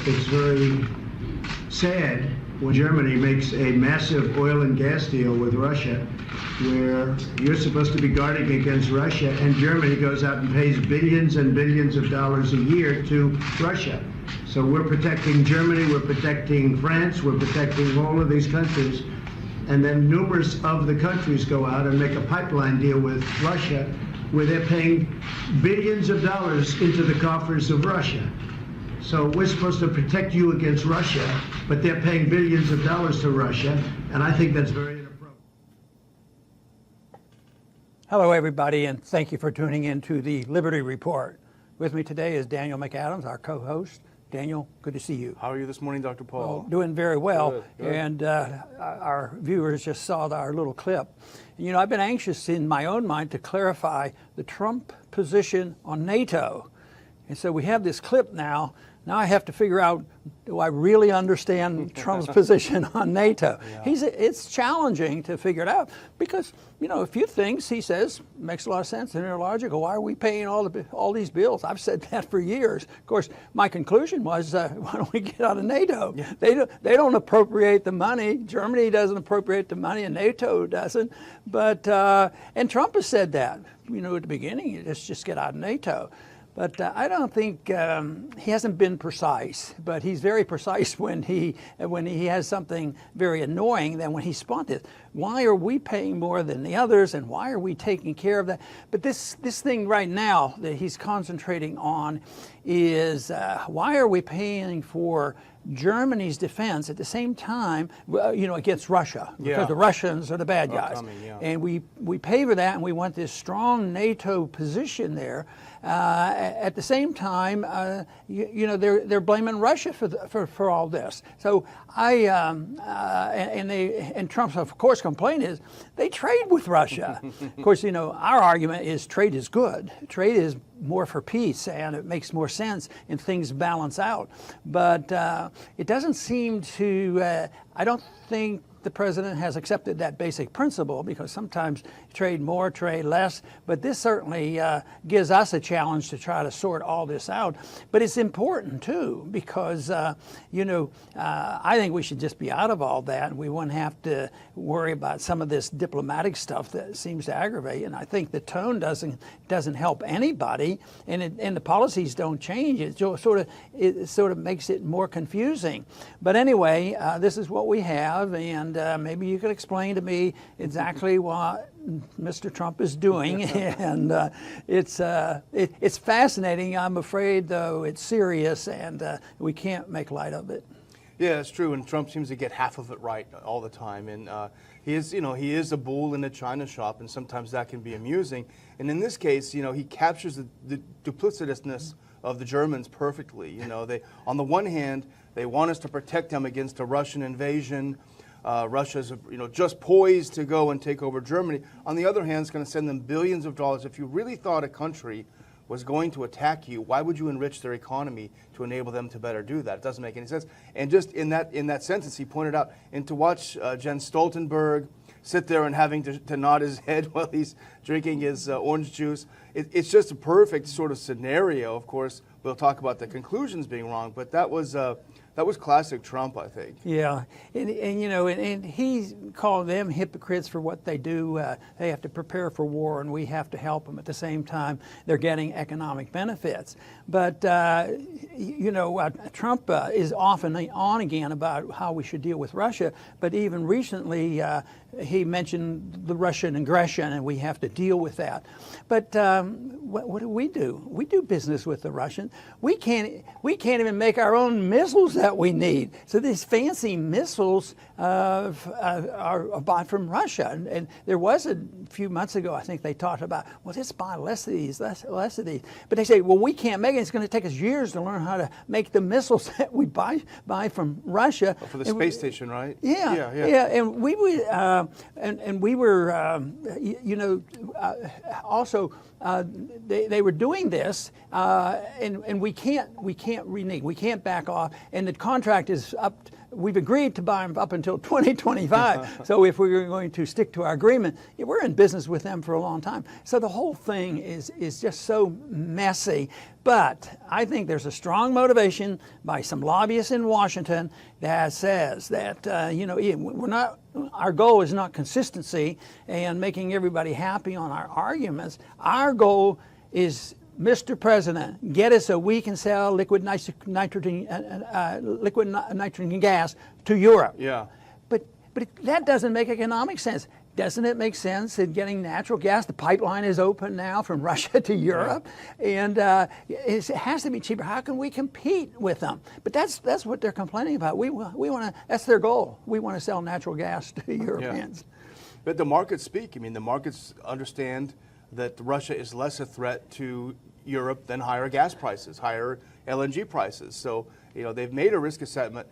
It's very sad when Germany makes a massive oil and gas deal with Russia, where you're supposed to be guarding against Russia, and Germany goes out and pays billions and billions of dollars a year to Russia. So we're protecting Germany, we're protecting France, we're protecting all of these countries, and then numerous of the countries go out and make a pipeline deal with Russia, where they're paying billions of dollars into the coffers of Russia. So we're supposed to protect you against Russia, but they're paying billions of dollars to Russia, and I think that's very inappropriate. Hello, everybody, and thank you for tuning in to the Liberty Report. With me today is Daniel McAdams, our co-host. Daniel, good to see you. How are you this morning, Dr. Paul? Well, doing very well. Good. And our viewers just saw our little clip. You know, I've been anxious in my own mind to clarify the Trump position on NATO. And so we have this clip now. Now I have to figure out, do I really understand Trump's position on NATO? Yeah. It's challenging to figure it out because, you know, a few things he says makes a lot of sense and they're logical. Why are we paying all these bills? I've said that for years. Of course, my conclusion was, why don't we get out of NATO? Yeah. They don't appropriate the money. Germany doesn't appropriate the money, and NATO doesn't. But and Trump has said that, you know, at the beginning, let's just get out of NATO. But I don't think he hasn't been precise, but he's very precise when he has something very annoying than when he spontaneous. Why are we paying more than the others, and why are we taking care of that? But this thing right now that he's concentrating on is why are we paying for Germany's defense at the same time, you know, against Russia, because the Russians are the bad guys. And we pay for that, and we want this strong NATO position there. At the same time, you know, they're blaming Russia for all this. So and Trump's of course complaint is they trade with Russia. Of course, you know, our argument is trade is good. Trade is more for peace, and it makes more sense and things balance out. But it doesn't seem to. I don't think the president has accepted that basic principle, because sometimes trade more, trade less, but this certainly gives us a challenge to try to sort all this out. But it's important too, because you know, I think we should just be out of all that, and we wouldn't have to worry about some of this diplomatic stuff that seems to aggravate. And I think the tone doesn't help anybody, and the policies don't change. It sort of makes it more confusing. But anyway, this is what we have, and maybe you could explain to me exactly what Mr. Trump is doing. And it's fascinating. I'm afraid, though, it's serious, and we can't make light of it. Yeah, it's true, and Trump seems to get half of it right all the time. And he is a bull in a china shop, and sometimes that can be amusing. And in this case, you know, he captures the duplicitousness of the Germans perfectly. You know, on the one hand, they want us to protect them against a Russian invasion. Russia's, you know, just poised to go and take over Germany. On the other hand, it's going to send them billions of dollars. If you really thought a country was going to attack you, why would you enrich their economy to enable them to better do that? It doesn't make any sense. And just in that sentence, he pointed out, and to watch Jens Stoltenberg sit there and having to nod his head while he's drinking his orange juice, it's just a perfect sort of scenario. Of course, we'll talk about the conclusions being wrong, but that was classic Trump, I think. Yeah, and you know, and he called them hypocrites for what they do. They have to prepare for war, and we have to help them. At the same time, they're getting economic benefits. But you know, Trump is often on again about how we should deal with Russia. But even recently, he mentioned the Russian aggression, and we have to deal with that. But what do? We do business with the Russians. We can't even make our own missiles that we need. So these fancy missiles are bought from Russia. And there was a few months ago, I think they talked about, well, let's buy less of these, less of these. But they say, well, we can't make it. It's going to take us years to learn how to make the missiles that we buy from Russia. For the space station, right? Yeah. And we would, and we were, you know, also. They were doing this, and we can't renege. We can't back off. And the contract is up we've agreed to buy them up until 2025. So if we're going to stick to our agreement, we're in business with them for a long time. So the whole thing is just so messy. But I think there's a strong motivation by some lobbyists in Washington that says that our goal is not consistency and making everybody happy on our arguments. Our goal is, Mr. President, get us so we can sell liquid nitrogen gas to Europe. Yeah. But that doesn't make economic sense. Doesn't it make sense in getting natural gas? The pipeline is open now from Russia to Europe, and it has to be cheaper. How can we compete with them? But that's what they're complaining about. We want to. That's their goal. We want to sell natural gas to Europeans. Yeah. But the markets speak. I mean, the markets understand that Russia is less a threat to Europe than higher gas prices, higher LNG prices. So, they've made a risk assessment.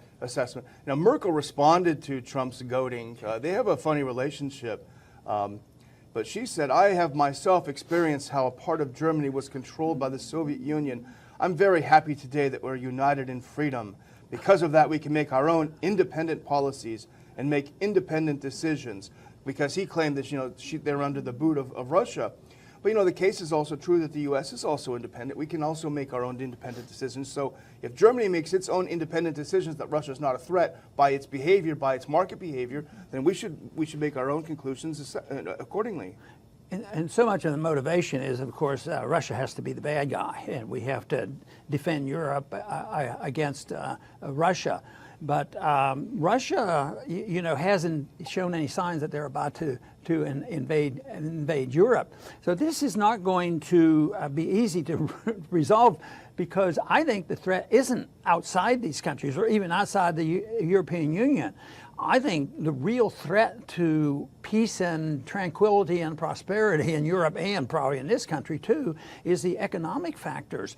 Now, Merkel responded to Trump's goading. They have a funny relationship. But she said, I have myself experienced how a part of Germany was controlled by the Soviet Union. I'm very happy today that we're united in freedom. Because of that, we can make our own independent policies and make independent decisions. Because he claimed that, they're under the boot of Russia. But, the case is also true that the U.S. is also independent. We can also make our own independent decisions. So if Germany makes its own independent decisions that Russia is not a threat by its behavior, by its market behavior, then we should make our own conclusions accordingly. And so much of the motivation is, of course, Russia has to be the bad guy, and we have to defend Europe against Russia. But Russia, hasn't shown any signs that they're about to invade Europe. So this is not going to be easy to resolve, because I think the threat isn't outside these countries or even outside the European Union. I think the real threat to peace and tranquility and prosperity in Europe, and probably in this country too, is the economic factors.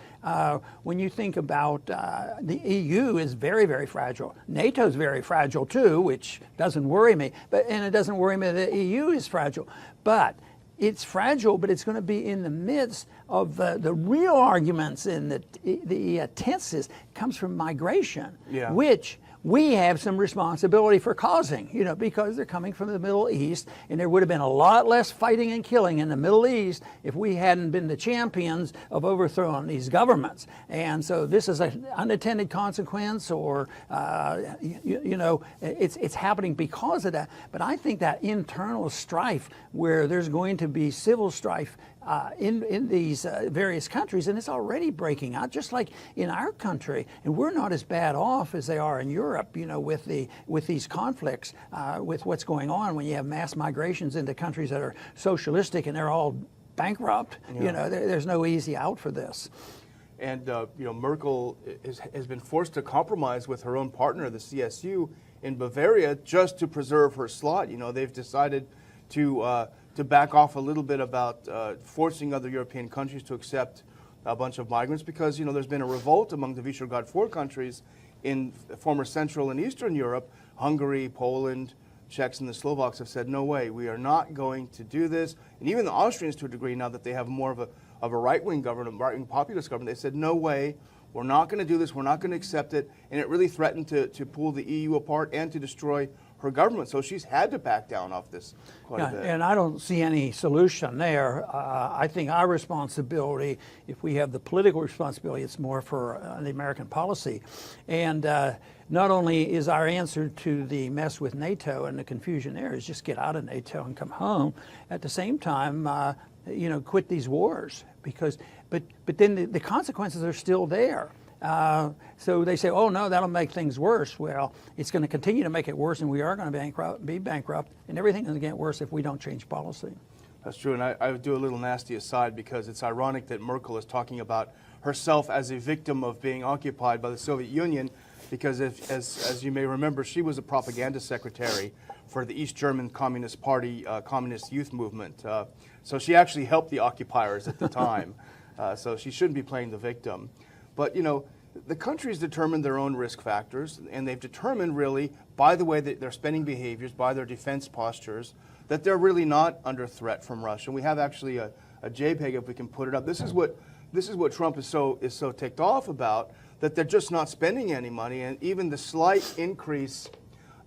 When you think about the EU is very, very fragile. NATO is very fragile too, which doesn't worry me. And it doesn't worry me that the EU is fragile. But it's fragile, but it's going to be in the midst of the real arguments, and the tenses comes from migration, which we have some responsibility for causing, because they're coming from the Middle East, and there would have been a lot less fighting and killing in the Middle East if we hadn't been the champions of overthrowing these governments. And so this is an unintended consequence, or, it's happening because of that. But I think that internal strife, where there's going to be civil strife in these various countries, and it's already breaking out, just like in our country. And we're not as bad off as they are in Europe, with these conflicts, with what's going on when you have mass migrations into countries that are socialistic and they're all bankrupt. There's no easy out for this. And Merkel has been forced to compromise with her own partner, the CSU, in Bavaria, just to preserve her slot. They've decided to back off a little bit about forcing other European countries to accept a bunch of migrants, because there's been a revolt among the Visegrad 4 countries in former Central and Eastern Europe. Hungary, Poland, Czechs, and the Slovaks have said, no way, we are not going to do this. And even the Austrians, to a degree, now that they have more of a right-wing government, right-wing populist government, they said, no way, we're not going to do this, we're not going to accept it. And it really threatened to pull the EU apart and to destroy her government. So she's had to back down off this quite a bit. And I don't see any solution there. I think our responsibility, if we have the political responsibility, it's more for the American policy. And not only is our answer to the mess with NATO and the confusion there is just get out of NATO and come home, at the same time, quit these wars, but then the consequences are still there. So they say, oh no, that'll make things worse. Well, it's going to continue to make it worse, and we are going to be bankrupt, and everything's going to get worse if we don't change policy. That's true, and I would do a little nasty aside, because it's ironic that Merkel is talking about herself as a victim of being occupied by the Soviet Union, because as you may remember, she was a propaganda secretary for the East German Communist Party, Communist Youth Movement. So she actually helped the occupiers at the time. So she shouldn't be playing the victim. But, the countries determine their own risk factors, and they've determined really by the way that their spending behaviors, by their defense postures, that they're really not under threat from Russia. And we have actually a JPEG, if we can put it up. This is what Trump is so ticked off about, that they're just not spending any money, and even the slight increase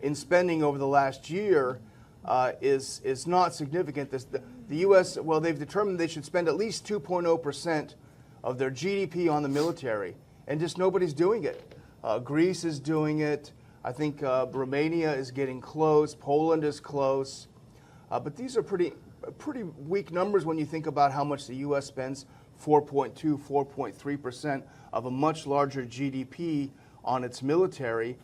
in spending over the last year is not significant. The U.S., well, they've determined they should spend at least 2.0% of their GDP on the military, and just nobody's doing it. Greece is doing it. I think Romania is getting close. Poland is close. But these are pretty weak numbers when you think about how much the U.S. spends, 4.2, 4.3% of a much larger GDP on its military.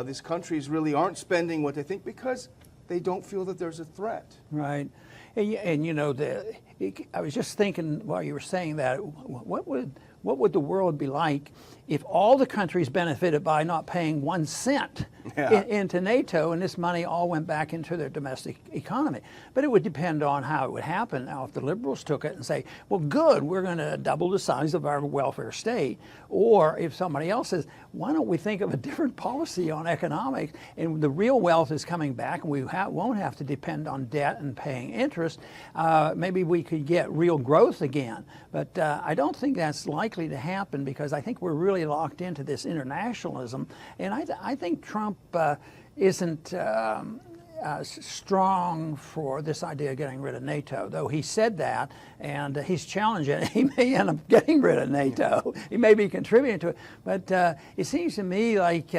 These countries really aren't spending what they think because they don't feel that there's a threat. Right. And you know, I was just thinking while you were saying that, what would the world be like if all the countries benefited by not paying 1 cent into NATO, and this money all went back into their domestic economy? But it would depend on how it would happen. Now, if the liberals took it and say, well, good, we're going to double the size of our welfare state, or if somebody else says, why don't we think of a different policy on economics, and the real wealth is coming back, and we won't have to depend on debt and paying interest, maybe we could get real growth again. But I don't think that's likely to happen, because I think we're really locked into this internationalism, and I think Trump isn't strong for this idea of getting rid of NATO, though he said that, and he's challenging it. He may end up getting rid of NATO. He may be contributing to it, but it seems to me like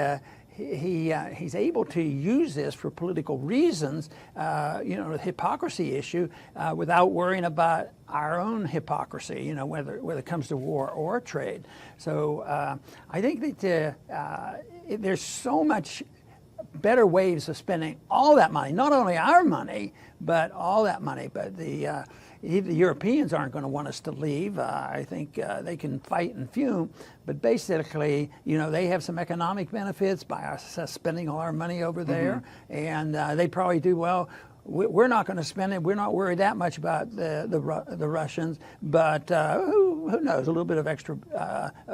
he's able to use this for political reasons, you know, the hypocrisy issue, without worrying about our own hypocrisy, you know, whether it comes to war or trade. So I think that there's so much better ways of spending all that money, not only our money, but all that money. But the Europeans aren't going to want us to leave. I think they can fight and fume, but basically, you know, they have some economic benefits by us spending all our money over there, and they probably do well. We're not going to spend it. We're not worried that much about the Russians, but who knows? A little bit of extra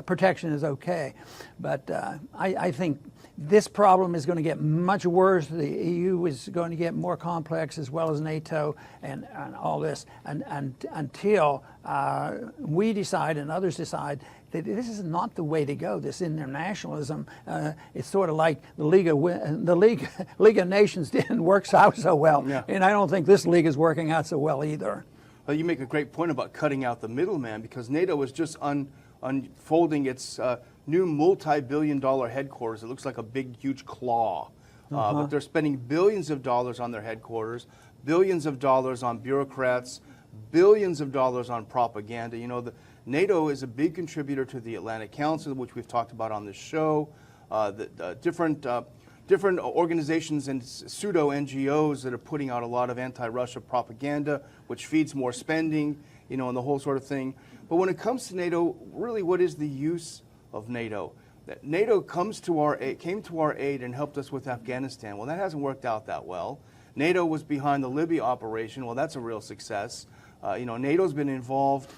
protection is okay. But I think this problem is going to get much worse. The EU is going to get more complex, as well as NATO and all this, and until we decide and others decide that this is not the way to go. This internationalism, it's sort of like the League of Nations didn't work out so well, and I don't think this league is working out so well either. Well, you make a great point about cutting out the middleman, because NATO is just unfolding its new multi-billion-dollar headquarters. It looks like a big, huge claw. But they're spending billions of dollars on their headquarters, billions of dollars on bureaucrats, billions of dollars on propaganda. You know, NATO is a big contributor to the Atlantic Council, which we've talked about on this show. Different organizations and pseudo-NGOs that are putting out a lot of anti-Russia propaganda, which feeds more spending, you know, and the whole sort of thing. But when it comes to NATO, really, what is the use of NATO? NATO came to our aid and helped us with Afghanistan. Well, that hasn't worked out that well. NATO was behind the Libya operation. Well, that's a real success. You know, NATO's been involved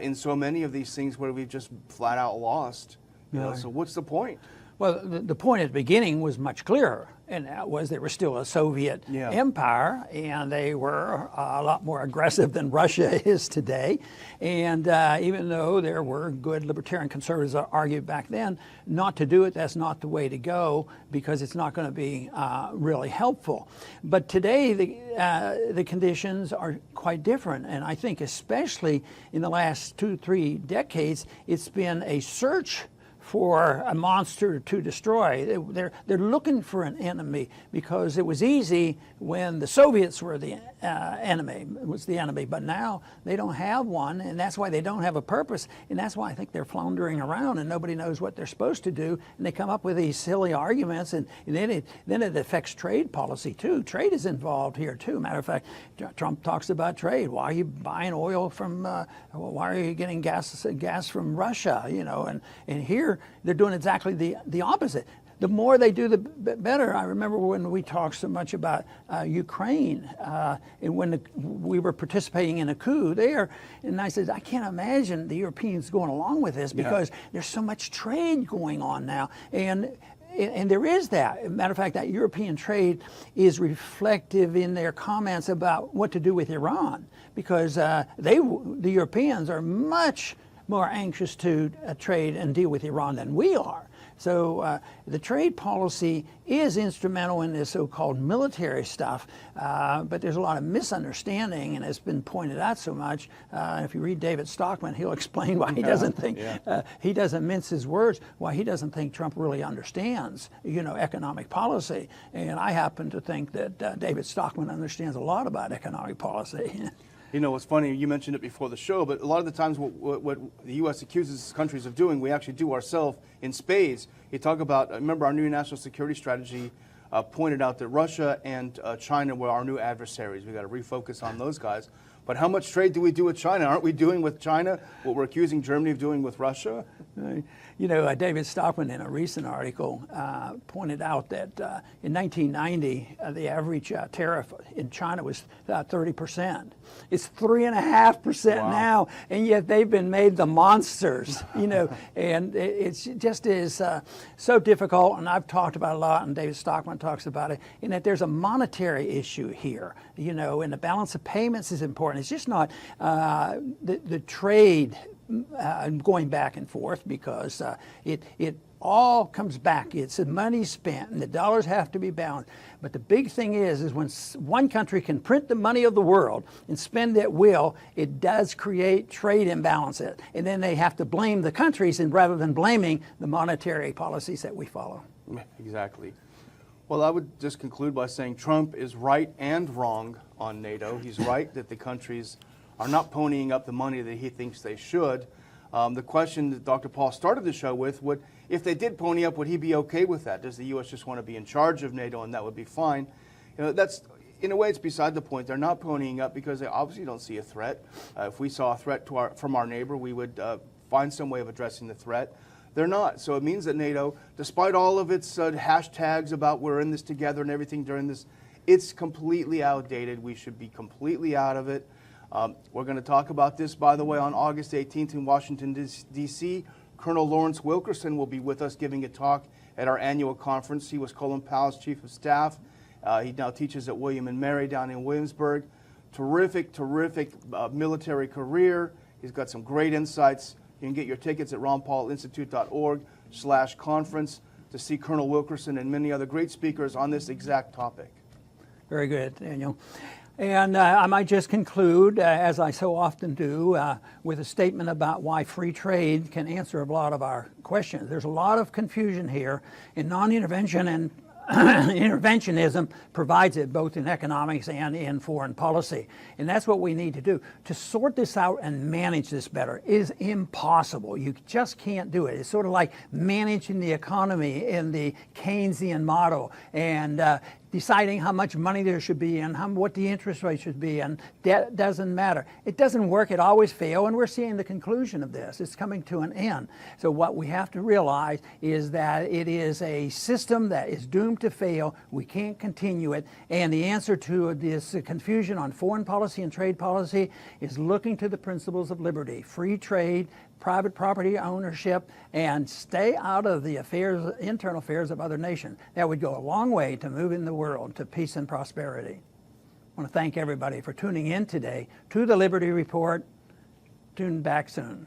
in so many of these things where we've just flat out lost. You know, so what's the point? Well, the point at the beginning was much clearer, and that was they were still a Soviet empire, and they were a lot more aggressive than Russia is today. And even though there were good libertarian conservatives that argued back then not to do it, that's not the way to go, because it's not going to be really helpful. But today the conditions are quite different, and I think especially in the last 2-3 decades, it's been a search for a monster to destroy. They're looking for an enemy, because it was easy when the Soviets were the enemy, but now they don't have one, and that's why they don't have a purpose, and that's why I think they're floundering around and nobody knows what they're supposed to do, and they come up with these silly arguments, and then it affects trade policy too. Trade is involved here too. Matter of fact, Trump talks about trade. Why are you buying oil from, why are you getting gas from Russia, you know, and here they're doing exactly the opposite. The more they do, the better. I remember when we talked so much about Ukraine, and when we were participating in a coup there, and I said, I can't imagine the Europeans going along with this, because there's so much trade going on now. And there is that. Matter of fact, that European trade is reflective in their comments about what to do with Iran, because the Europeans are much more anxious to trade and deal with Iran than we are. So the trade policy is instrumental in this so-called military stuff, but there's a lot of misunderstanding, and it's been pointed out so much. If you read David Stockman, he'll explain why he doesn't think, he doesn't mince his words, why he doesn't think Trump really understands, economic policy. And I happen to think that David Stockman understands a lot about economic policy. You know, it's funny, you mentioned it before the show, but a lot of the times what the U.S. accuses countries of doing, we actually do ourselves in spades. You talk about, remember our new national security strategy pointed out that Russia and China were our new adversaries. We got to refocus on those guys. But how much trade do we do with China? Aren't we doing with China what we're accusing Germany of doing with Russia? David Stockman in a recent article pointed out that in 1990, the average tariff in China was 30%. It's 3.5% now, and yet they've been made the monsters, and it's just is so difficult, and I've talked about it a lot, and David Stockman talks about it, in that there's a monetary issue here, and the balance of payments is important. It's just not the trade going back and forth, because it all comes back. It's the money spent, and the dollars have to be balanced. But the big thing is when one country can print the money of the world and spend at will, it does create trade imbalances. And then they have to blame the countries, and rather than blaming the monetary policies that we follow. Exactly. Well, I would just conclude by saying Trump is right and wrong on NATO. He's right that the countries are not ponying up the money that he thinks they should. The question that Dr. Paul started the show with, if they did pony up, would he be okay with that? Does the U.S. just want to be in charge of NATO and that would be fine? That's, in a way, it's beside the point. They're not ponying up because they obviously don't see a threat. If we saw a threat from our neighbor, we would find some way of addressing the threat. They're not. So it means that NATO, despite all of its hashtags about we're in this together and everything during this, it's completely outdated. We should be completely out of it. We're going to talk about this, by the way, on August 18th in Washington, D.C. Colonel Lawrence Wilkerson will be with us giving a talk at our annual conference. He was Colin Powell's Chief of Staff. He now teaches at William & Mary down in Williamsburg. Terrific military career. He's got some great insights. You can get your tickets at ronpaulinstitute.org/conference to see Colonel Wilkerson and many other great speakers on this exact topic. Very good, Daniel. And I might just conclude, as I so often do, with a statement about why free trade can answer a lot of our questions. There's a lot of confusion here in non-intervention, and interventionism provides it both in economics and in foreign policy. And that's what we need to do. To sort this out and manage this better is impossible. You just can't do it. It's sort of like managing the economy in the Keynesian model, and deciding how much money there should be and what the interest rate should be, and that doesn't matter. It doesn't work. It always fails, and we're seeing the conclusion of this. It's coming to an end. So what we have to realize is that it is a system that is doomed to fail. We can't continue it, and the answer to this confusion on foreign policy and trade policy is looking to the principles of liberty, free trade, private property ownership, and stay out of the internal affairs of other nations. That would go a long way to moving the world to peace and prosperity. I want to thank everybody for tuning in today to the Liberty Report. Tune back soon.